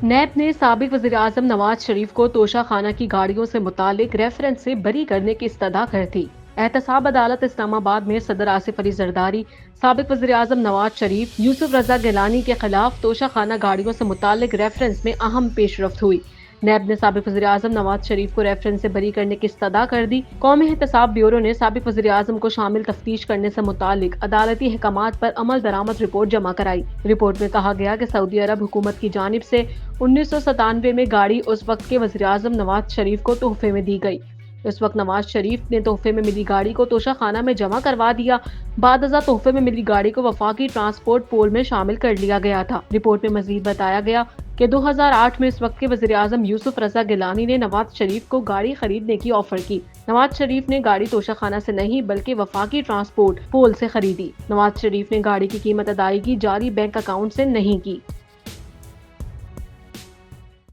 NAB نے سابق وزیراعظم نواز شریف کو توشہ خانہ کی گاڑیوں سے متعلق ریفرنس سے بری کرنے کی استدعا کر دی۔ احتساب عدالت اسلام آباد میں صدر آصف علی زرداری، سابق وزیراعظم نواز شریف، یوسف رضا گیلانی کے خلاف توشہ خانہ گاڑیوں سے متعلق ریفرنس میں اہم پیش رفت ہوئی۔ نیب نے سابق وزیراعظم نواز شریف کو ریفرنس سے بری کرنے کی استدعا کر دی۔ قومی احتساب بیورو نے سابق وزیراعظم کو شامل تفتیش کرنے سے متعلق عدالتی احکامات پر عمل درآمد رپورٹ جمع کرائی۔ رپورٹ میں کہا گیا کہ سعودی عرب حکومت کی جانب سے 1997 میں گاڑی اس وقت کے وزیراعظم نواز شریف کو تحفے میں دی گئی۔ اس وقت نواز شریف نے تحفے میں ملی گاڑی کو توشہ خانہ میں جمع کروا دیا۔ بعد ازاں تحفے میں ملی گاڑی کو وفاقی ٹرانسپورٹ پول میں شامل کر لیا گیا تھا۔ رپورٹ میں مزید بتایا گیا کہ 2008 میں اس وقت کے وزیراعظم یوسف رضا گیلانی نے نواز شریف کو گاڑی خریدنے کی آفر کی۔ نواز شریف نے گاڑی توشہ خانہ سے نہیں بلکہ وفاقی ٹرانسپورٹ پول سے خریدی۔ نواز شریف نے گاڑی کی قیمت ادائیگی جاری بینک اکاؤنٹ سے نہیں کی۔